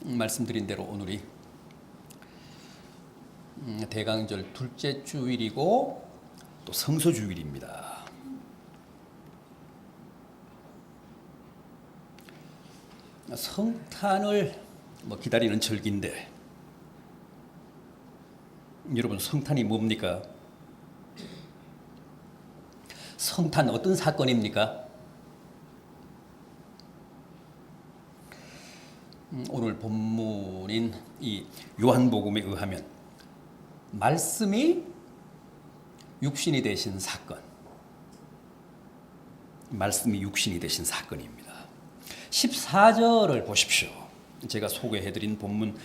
말씀드린 대로 오늘이 대강절 둘째 주일이고 또 성소주일입니다. 성탄을 기다리는 절기인데 여러분, 성탄이 뭡니까? 성탄 어떤 사건입니까? 오늘 본문인 이 요한복음에 의하면 말씀이 육신이 되신 사건, 말씀이 육신이 되신 사건입니다. 14절을 보십시오. 제가 소개해드린 본문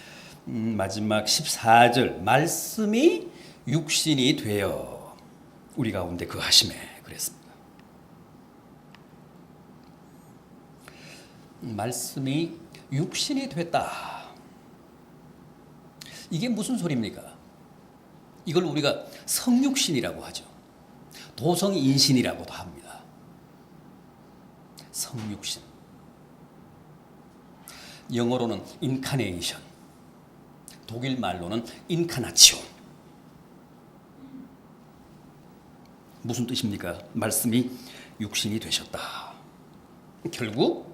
마지막 14절, 말씀이 육신이 되어 우리 가운데 거하심에 그랬습니다. 말씀이 육신이 됐다. 이게 무슨 소리입니까? 이걸 우리가 성육신이라고 하죠. 도성인신이라고도 합니다. 성육신. 영어로는 인카네이션, 독일 말로는 인카나치온. 무슨 뜻입니까? 말씀이 육신이 되셨다. 결국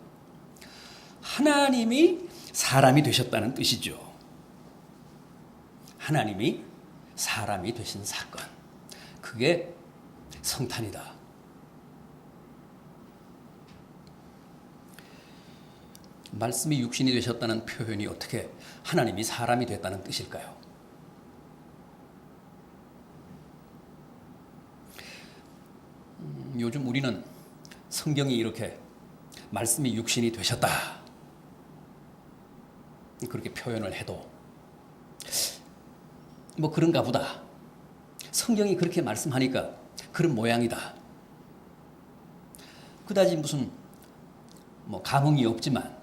하나님이 사람이 되셨다는 뜻이죠. 하나님이 사람이 되신 사건, 그게 성탄이다. 말씀이 육신이 되셨다는 표현이 어떻게 하나님이 사람이 됐다는 뜻일까요? 요즘 우리는 성경이 이렇게 말씀이 육신이 되셨다 그렇게 표현을 해도 그런가 보다. 성경이 그렇게 말씀하니까 그런 모양이다. 그다지 무슨 감흥이 없지만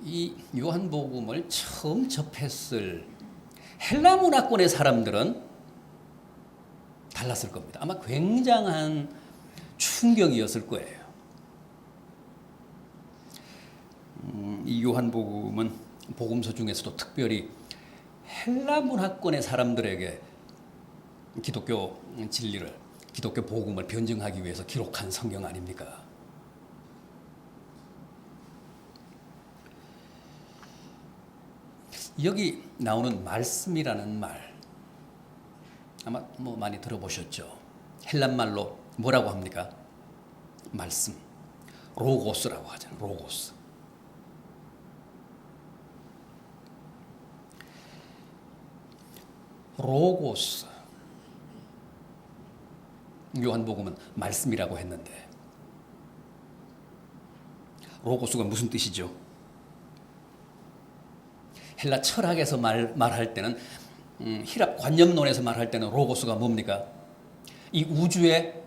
이 요한복음을 처음 접했을 헬라 문화권의 사람들은 달랐을 겁니다. 아마 굉장한 충격이었을 거예요. 이 요한복음은 복음서 중에서도 특별히 헬라 문화권의 사람들에게 기독교 진리를, 기독교 복음을 변증하기 위해서 기록한 성경 아닙니까? 여기 나오는 말씀이라는 말 아마 많이 들어보셨죠? 헬란말로 뭐라고 합니까? 말씀, 로고스라고 하잖아요. 로고스. 로고스. 요한복음은 말씀이라고 했는데 로고스가 무슨 뜻이죠? 헬라 철학에서 말할 때는 히랍 관념론에서 말할 때는 로고스가 뭡니까? 이 우주의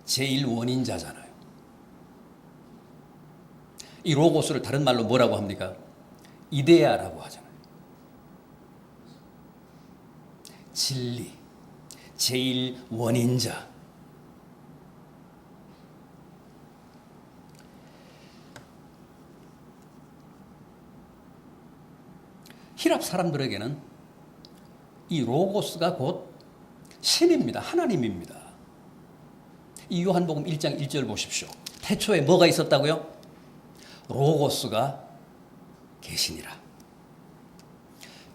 제1원인자잖아요. 이 로고스를 다른 말로 뭐라고 합니까? 이데아라고 하잖아요. 진리, 제1원인자. 히랍 사람들에게는 이 로고스가 곧 신입니다. 하나님입니다. 이 요한복음 1장 1절 보십시오. 태초에 뭐가 있었다고요? 로고스가 계시니라.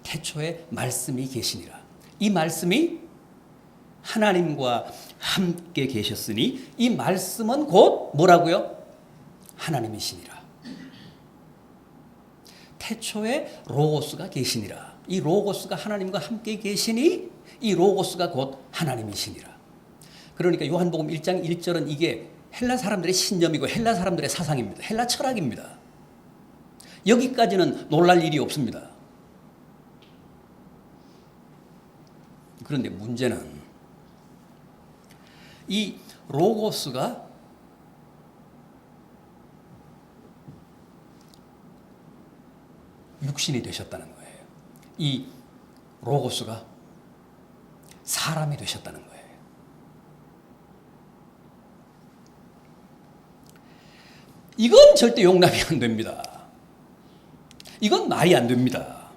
태초에 말씀이 계시니라. 이 말씀이 하나님과 함께 계셨으니 이 말씀은 곧 뭐라고요? 하나님이시니라. 태초에 로고스가 계시니라. 이 로고스가 하나님과 함께 계시니 이 로고스가 곧 하나님이시니라. 그러니까 요한복음 1장 1절은 이게 헬라 사람들의 신념이고 헬라 사람들의 사상입니다. 헬라 철학입니다. 여기까지는 놀랄 일이 없습니다. 그런데 문제는 이 로고스가 육신이 되셨다는 거예요. 이 로고스가 사람이 되셨다는 거예요. 이건 절대 용납이 안 됩니다. 이건 말이 안 됩니다.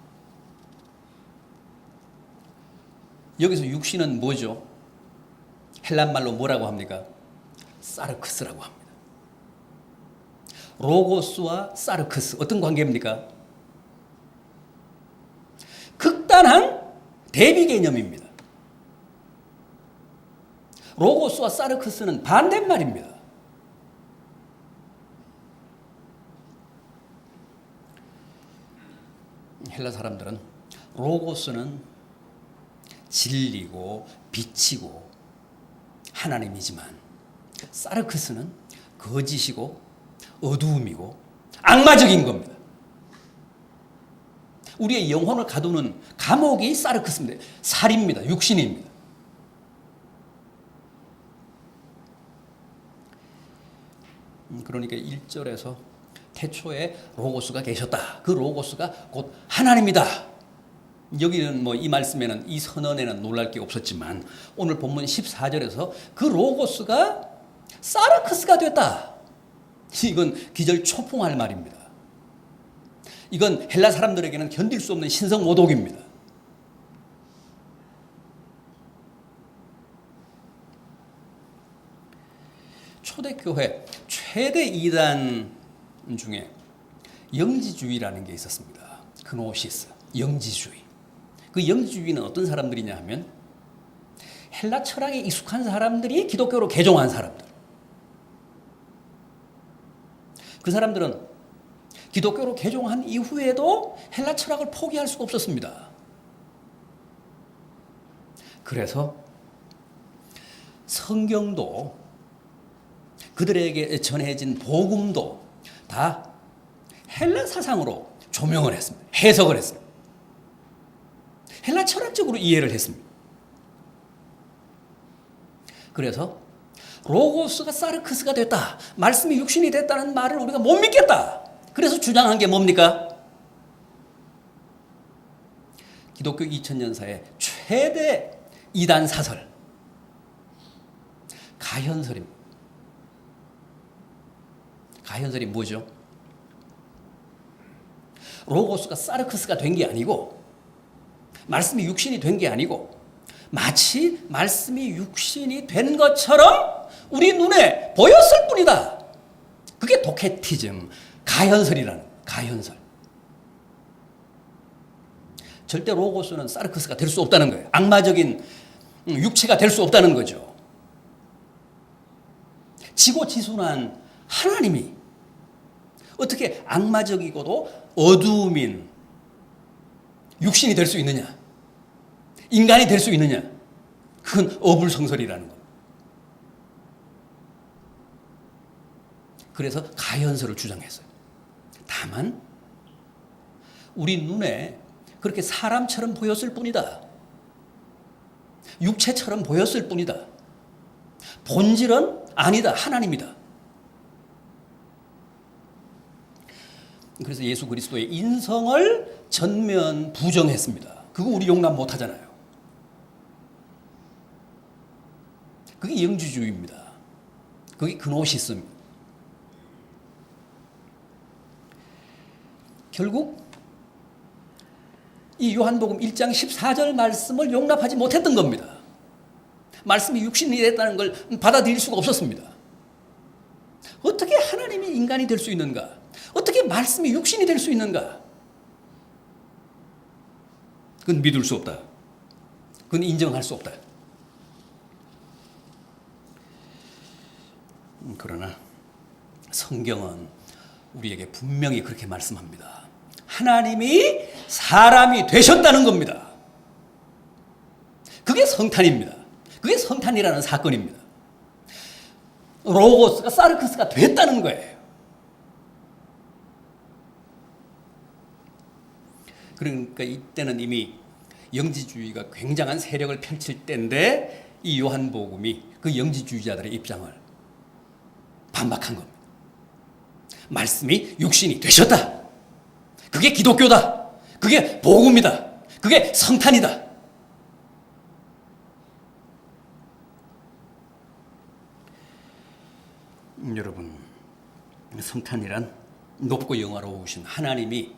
여기서 육신은 뭐죠? 헬란말로 뭐라고 합니까? 사르크스라고 합니다. 로고스와 사르크스 어떤 관계입니까? 극단한 대비 개념입니다. 로고스와 사르크스는 반대말입니다. 헬라 사람들은 로고스는 진리고 빛이고 하나님이지만 사르크스는 거짓이고 어두움이고 악마적인 겁니다. 우리의 영혼을 가두는 감옥이 사르크스입니다. 살입니다. 육신입니다. 그러니까 1절에서 태초에 로고스가 계셨다. 그 로고스가 곧 하나님이다. 여기는 뭐 이 말씀에는 이 선언에는 놀랄 게 없었지만 오늘 본문 14절에서 그 로고스가 사르크스가 됐다. 이건 기절초풍할 말입니다. 이건 헬라 사람들에게는 견딜 수 없는 신성모독입니다. 초대교회 최대 이단 중에 영지주의라는 게 있었습니다. 그노시스, 영지주의. 그 영지주의는 어떤 사람들이냐 하면 헬라 철학에 익숙한 사람들이 기독교로 개종한 사람들. 그 사람들은 기독교로 개종한 이후에도 헬라 철학을 포기할 수가 없었습니다. 그래서 성경도 그들에게 전해진 복음도 다 헬라 사상으로 조명을 했습니다. 해석을 했습니다. 헬라 철학적으로 이해를 했습니다. 그래서 로고스가 사르크스가 됐다. 말씀이 육신이 됐다는 말을 우리가 못 믿겠다. 그래서 주장한 게 뭡니까? 기독교 2000년사의 최대 이단 사설 가현설입니다. 가현설이 뭐죠? 로고스가 사르크스가 된 게 아니고 말씀이 육신이 된 게 아니고 마치 말씀이 육신이 된 것처럼 우리 눈에 보였을 뿐이다. 그게 도케티즘, 가현설이라는 가현설. 절대 로고스는 사르크스가 될 수 없다는 거예요. 악마적인 육체가 될 수 없다는 거죠. 지고지순한 하나님이 어떻게 악마적이고도 어두움인 육신이 될 수 있느냐? 인간이 될 수 있느냐? 그건 어불성설이라는 겁니다. 그래서 가현설을 주장했어요. 다만 우리 눈에 그렇게 사람처럼 보였을 뿐이다. 육체처럼 보였을 뿐이다. 본질은 아니다. 하나님이다. 그래서 예수 그리스도의 인성을 전면 부정했습니다. 그거 우리 용납 못 하잖아요. 그게 영지주의입니다. 그게 그노시스입니다. 결국 이 요한복음 1장 14절 말씀을 용납하지 못했던 겁니다. 말씀이 육신이 됐다는 걸 받아들일 수가 없었습니다. 어떻게 하나님이 인간이 될 수 있는가? 어떻게 말씀이 육신이 될 수 있는가? 그건 믿을 수 없다. 그건 인정할 수 없다. 그러나 성경은 우리에게 분명히 그렇게 말씀합니다. 하나님이 사람이 되셨다는 겁니다. 그게 성탄입니다. 그게 성탄이라는 사건입니다. 로고스가 사르크스가 됐다는 거예요. 그러니까 이때는 이미 영지주의가 굉장한 세력을 펼칠 때인데 이 요한복음이 그 영지주의자들의 입장을 반박한 겁니다. 말씀이 육신이 되셨다. 그게 기독교다. 그게 복음이다. 그게 성탄이다. 여러분, 성탄이란 높고 영화로우신 하나님이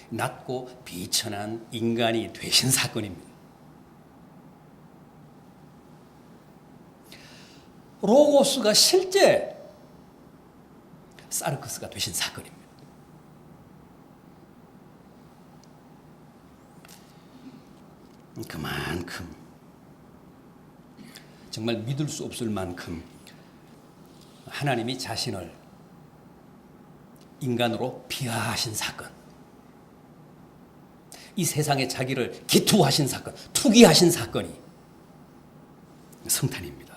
낮고 비천한 인간이 되신 사건입니다. 로고스가 실제 사르크스가 되신 사건입니다. 그만큼 정말 믿을 수 없을 만큼 하나님이 자신을 인간으로 비하하신 사건, 이 세상에 자기를 기투하신 사건, 투기하신 사건이 성탄입니다.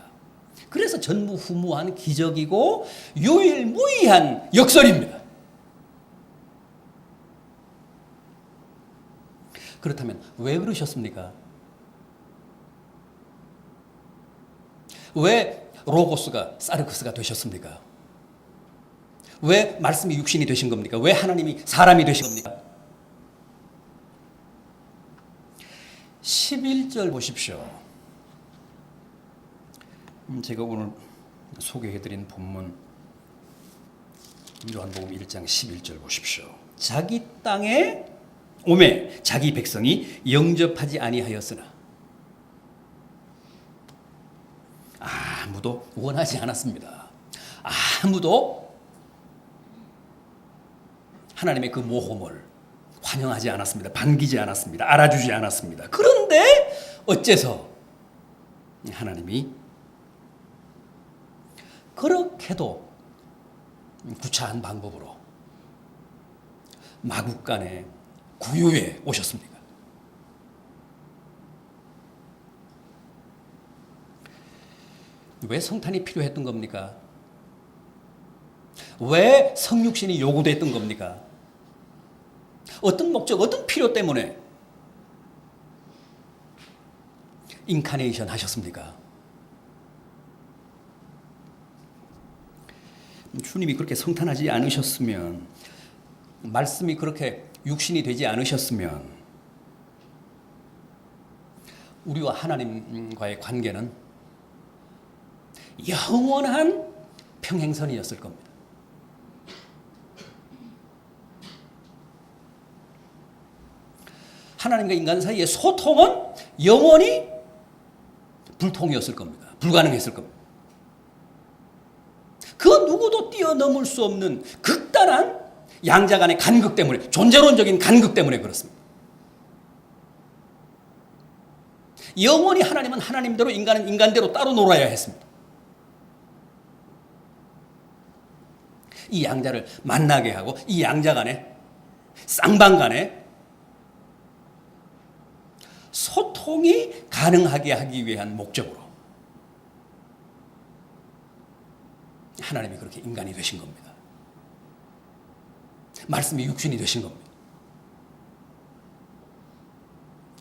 그래서 전무후무한 기적이고 유일무이한 역설입니다. 그렇다면 왜 그러셨습니까? 왜 로고스가 사르크스가 되셨습니까? 왜 말씀이 육신이 되신 겁니까? 왜 하나님이 사람이 되신 겁니까? 11절 보십시오. 제가 오늘 소개해드린 본문 요한복음 1장 11절 보십시오. 자기 땅에 오매 자기 백성이 영접하지 아니하였으나 아무도 원하지 않았습니다. 아무도 하나님의 그 모험을 환영하지 않았습니다. 반기지 않았습니다. 알아주지 않았습니다. 그런데 어째서 하나님이 그렇게도 구차한 방법으로 마국간의 구유에 오셨습니까? 왜 성탄이 필요했던 겁니까? 왜 성육신이 요구됐던 겁니까? 어떤 목적, 어떤 필요 때문에 인카네이션 하셨습니까? 주님이 그렇게 성탄하지 않으셨으면, 말씀이 그렇게 육신이 되지 않으셨으면 우리와 하나님과의 관계는 영원한 평행선이었을 겁니다. 하나님과 인간 사이의 소통은 영원히 불통이었을 겁니다. 불가능했을 겁니다. 그 누구도 뛰어넘을 수 없는 극단한 양자 간의 간극 때문에, 존재론적인 간극 때문에 그렇습니다. 영원히 하나님은 하나님대로, 인간은 인간대로 따로 놀아야 했습니다. 이 양자를 만나게 하고 이 양자 간에, 쌍방 간에 소통이 가능하게 하기 위한 목적으로 하나님이 그렇게 인간이 되신 겁니다. 말씀이 육신이 되신 겁니다.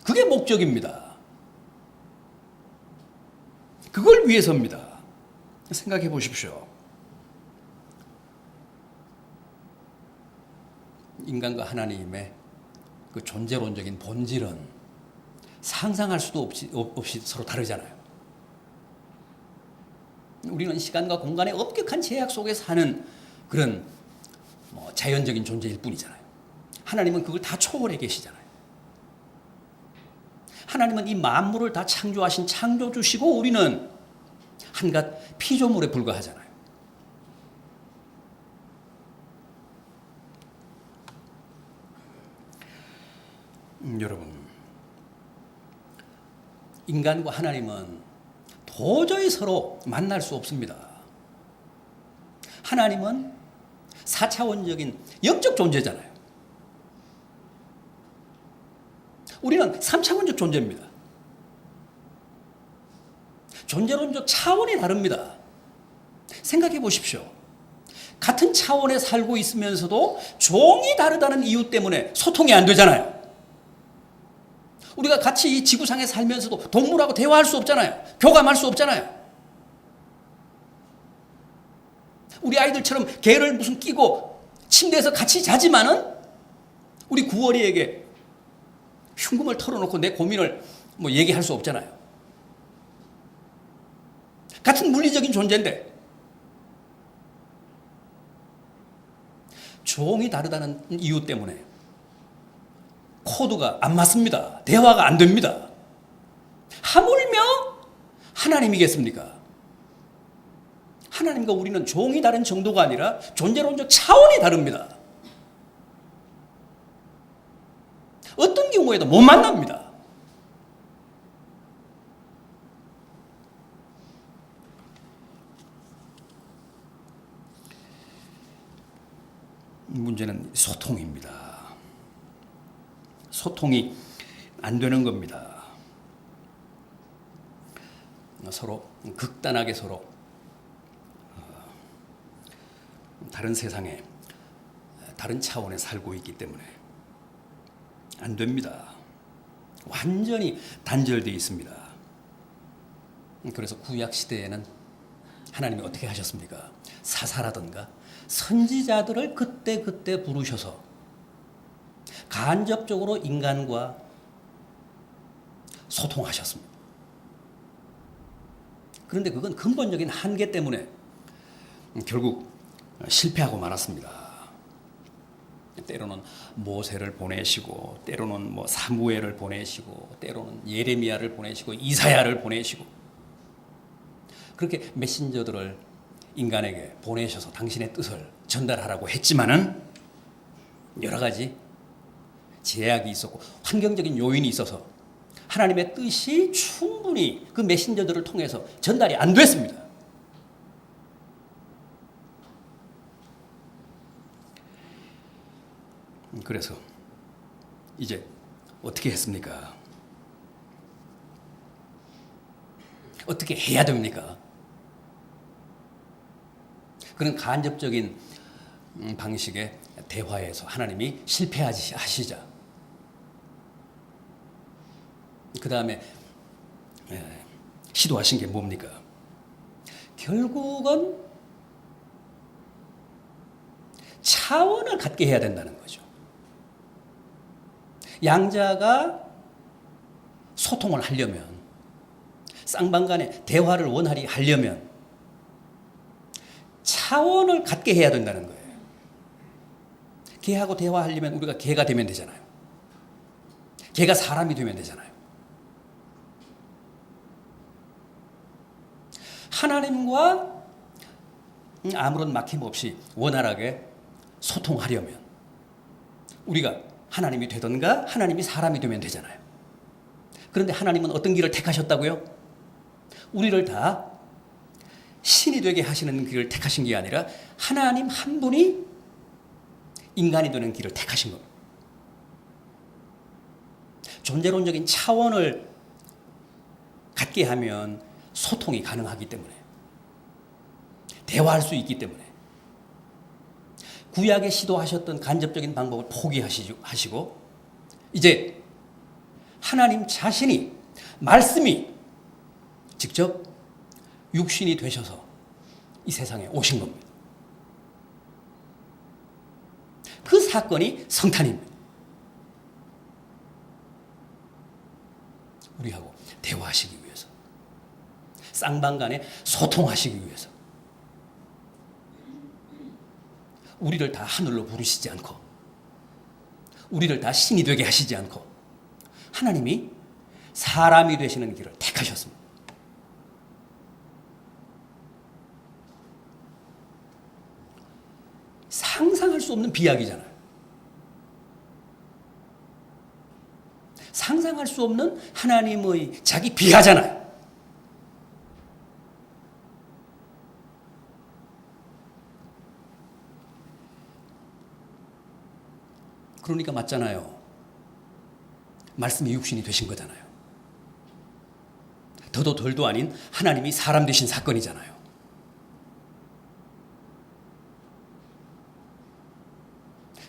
그게 목적입니다. 그걸 위해서입니다. 생각해 보십시오. 인간과 하나님의 그 존재론적인 본질은 상상할 수도 없이 서로 다르잖아요. 우리는 시간과 공간의 엄격한 제약 속에 사는 그런 자연적인 존재일 뿐이잖아요. 하나님은 그걸 다 초월해 계시잖아요. 하나님은 이 만물을 다 창조하신 창조주시고 우리는 한갓 피조물에 불과하잖아요. 여러분, 인간과 하나님은 도저히 서로 만날 수 없습니다. 하나님은 4차원적인 영적 존재잖아요. 우리는 3차원적 존재입니다. 존재론적 차원이 다릅니다. 생각해 보십시오. 같은 차원에 살고 있으면서도 종이 다르다는 이유 때문에 소통이 안 되잖아요. 우리가 같이 이 지구상에 살면서도 동물하고 대화할 수 없잖아요. 교감할 수 없잖아요. 우리 아이들처럼 개를 무슨 끼고 침대에서 같이 자지만은 우리 구월이에게 흉금을 털어놓고 내 고민을 얘기할 수 없잖아요. 같은 물리적인 존재인데 종이 다르다는 이유 때문에 코드가 안 맞습니다. 대화가 안 됩니다. 하물며 하나님이겠습니까? 하나님과 우리는 종이 다른 정도가 아니라 존재론적 차원이 다릅니다. 어떤 경우에도 못 만납니다. 문제는 소통입니다. 소통이 안 되는 겁니다. 서로 극단하게 서로 다른 세상에 다른 차원에 살고 있기 때문에 안 됩니다. 완전히 단절되어 있습니다. 그래서 구약 시대에는 하나님이 어떻게 하셨습니까? 사사라든가 선지자들을 그때 부르셔서 간접적으로 인간과 소통하셨습니다. 그런데 그건 근본적인 한계 때문에 결국 실패하고 말았습니다. 때로는 모세를 보내시고, 때로는 사무엘을 보내시고, 때로는 예레미야를 보내시고, 이사야를 보내시고, 그렇게 메신저들을 인간에게 보내셔서 당신의 뜻을 전달하라고 했지만은 여러 가지 제약이 있었고 환경적인 요인이 있어서 하나님의 뜻이 충분히 그 메신저들을 통해서 전달이 안 됐습니다. 그래서 이제 어떻게 했습니까? 어떻게 해야 됩니까? 그런 간접적인 방식의 대화에서 하나님이 실패하시자 그 다음에 시도하신 게 뭡니까? 결국은 차원을 갖게 해야 된다는 거죠. 양자가 소통을 하려면, 쌍방간의 대화를 원활히 하려면 차원을 갖게 해야 된다는 거예요. 개하고 대화하려면 우리가 개가 되면 되잖아요. 개가 사람이 되면 되잖아요. 하나님과 아무런 막힘 없이 원활하게 소통하려면 우리가 하나님이 되던가 하나님이 사람이 되면 되잖아요. 그런데 하나님은 어떤 길을 택하셨다고요? 우리를 다 신이 되게 하시는 길을 택하신 게 아니라 하나님 한 분이 인간이 되는 길을 택하신 겁니다. 존재론적인 차원을 갖게 하면 소통이 가능하기 때문에, 대화할 수 있기 때문에 구약에 시도하셨던 간접적인 방법을 포기하시고 이제 하나님 자신이, 말씀이 직접 육신이 되셔서 이 세상에 오신 겁니다. 그 사건이 성탄입니다. 우리하고 대화하시기 위해서, 쌍방간에 소통하시기 위해서 우리를 다 하늘로 부르시지 않고 우리를 다 신이 되게 하시지 않고 하나님이 사람이 되시는 길을 택하셨습니다. 상상할 수 없는 비약이잖아요. 상상할 수 없는 하나님의 자기 비하잖아요. 그러니까 맞잖아요. 말씀이 육신이 되신 거잖아요. 더도 덜도 아닌 하나님이 사람 되신 사건이잖아요.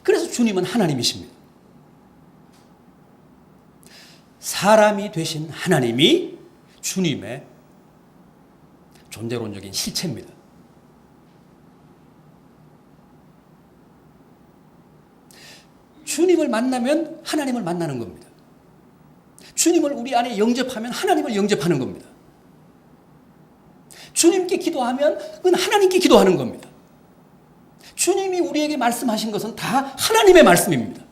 그래서 주님은 하나님이십니다. 사람이 되신 하나님이 주님의 존재론적인 실체입니다. 주님을 만나면 하나님을 만나는 겁니다. 주님을 우리 안에 영접하면 하나님을 영접하는 겁니다. 주님께 기도하면 그건 하나님께 기도하는 겁니다. 주님이 우리에게 말씀하신 것은 다 하나님의 말씀입니다.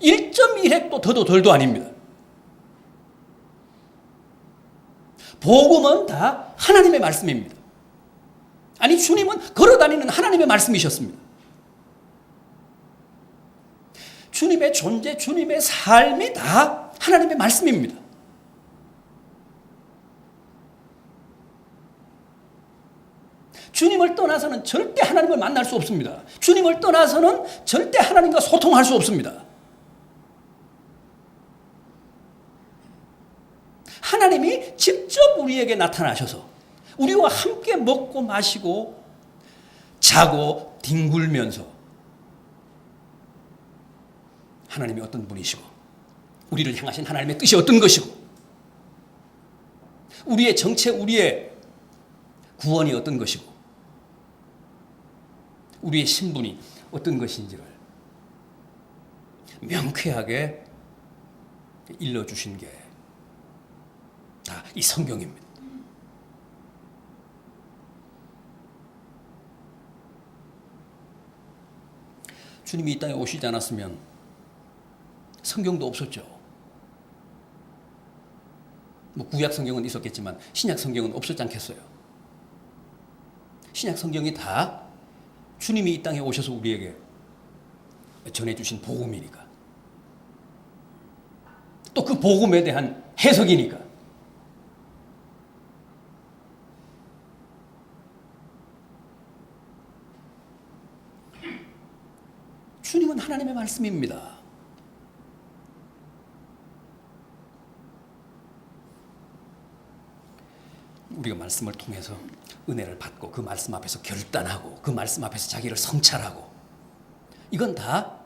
1.1획도 더도 덜도 아닙니다. 복음은 다 하나님의 말씀입니다. 아니, 주님은 걸어다니는 하나님의 말씀이셨습니다. 주님의 존재, 주님의 삶이 다 하나님의 말씀입니다. 주님을 떠나서는 절대 하나님을 만날 수 없습니다. 주님을 떠나서는 절대 하나님과 소통할 수 없습니다. 하나님이 직접 우리에게 나타나셔서 우리와 함께 먹고 마시고 자고 뒹굴면서 하나님이 어떤 분이시고 우리를 향하신 하나님의 뜻이 어떤 것이고 우리의 정체, 우리의 구원이 어떤 것이고 우리의 신분이 어떤 것인지를 명쾌하게 일러주신 게 다 이 성경입니다. 주님이 이 땅에 오시지 않았으면 성경도 없었죠. 뭐 구약 성경은 있었겠지만 신약 성경은 없었지 않겠어요. 신약 성경이 다 주님이 이 땅에 오셔서 우리에게 전해주신 복음이니까. 또 그 복음에 대한 해석이니까. 주님은 하나님의 말씀입니다. 우리가 말씀을 통해서 은혜를 받고 그 말씀 앞에서 결단하고 그 말씀 앞에서 자기를 성찰하고 이건 다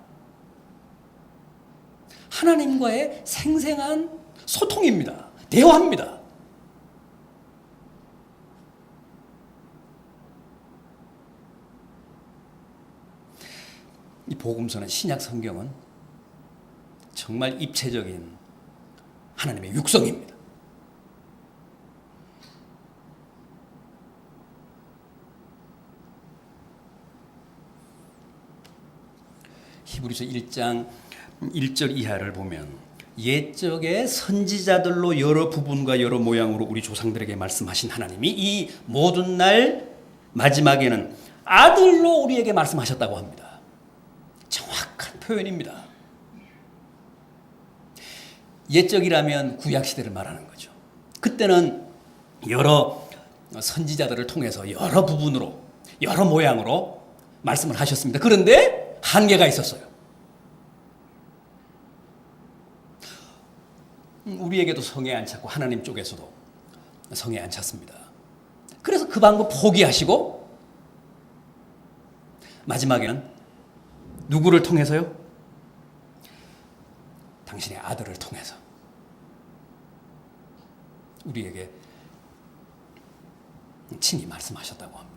하나님과의 생생한 소통입니다. 대화입니다. 이 복음서는 신약 성경은 정말 입체적인 하나님의 육성입니다. 히브리서 1장 1절 이하를 보면 옛적의 선지자들로 여러 부분과 여러 모양으로 우리 조상들에게 말씀하신 하나님이 이 모든 날 마지막에는 아들로 우리에게 말씀하셨다고 합니다. 정확한 표현입니다. 옛적이라면 구약시대를 말하는 거죠. 그때는 여러 선지자들을 통해서 여러 부분으로 여러 모양으로 말씀을 하셨습니다. 그런데 한계가 있었어요. 우리에게도 성에 안 찼고 하나님 쪽에서도 성에 안 찼습니다. 그래서 그 방법 포기하시고 마지막에는 누구를 통해서요? 당신의 아들을 통해서 우리에게 친히 말씀하셨다고 합니다.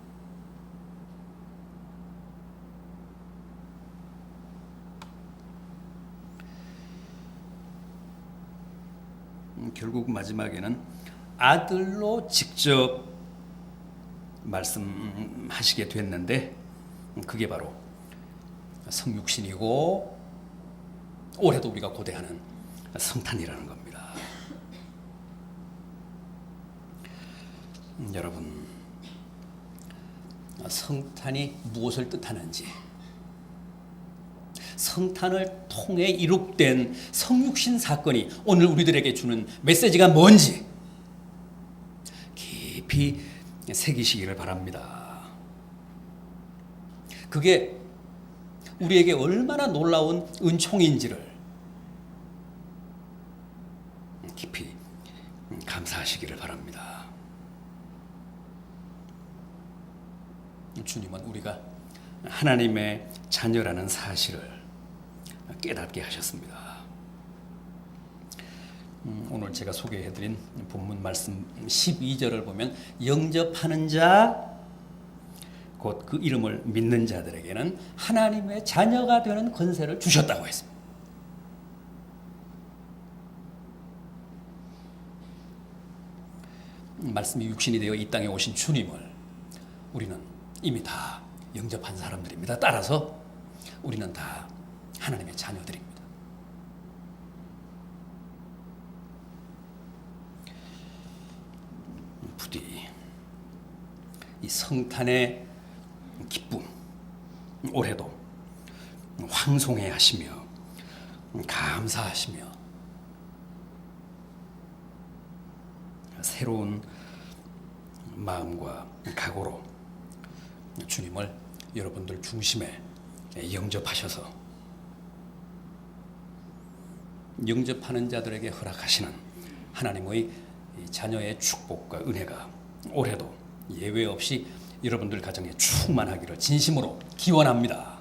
결국 마지막에는 아들로 직접 말씀하시게 됐는데 그게 바로 성육신이고 올해도 우리가 고대하는 성탄이라는 겁니다. 여러분, 성탄이 무엇을 뜻하는지, 성탄을 통해 이룩된 성육신 사건이 오늘 우리들에게 주는 메시지가 뭔지 깊이 새기시기를 바랍니다. 그게 우리에게 얼마나 놀라운 은총인지를 깊이 감사하시기를 바랍니다. 주님은 우리가 하나님의 자녀라는 사실을 깨닫게 하셨습니다. 오늘 제가 소개해드린 본문 말씀 12절을 보면 영접하는 자 곧 그 이름을 믿는 자들에게는 하나님의 자녀가 되는 권세를 주셨다고 했습니다. 말씀이 육신이 되어 이 땅에 오신 주님을 우리는 이미 다 영접한 사람들입니다. 따라서 우리는 다 하나님의 자녀들입니다. 부디 이 성탄의 기쁨 올해도 황송해 하시며 감사하시며 새로운 마음과 각오로 주님을 여러분들 중심에 영접하셔서 영접하는 자들에게 허락하시는 하나님의 자녀의 축복과 은혜가 올해도 예외 없이 여러분들 가정에 충만하기를 진심으로 기원합니다.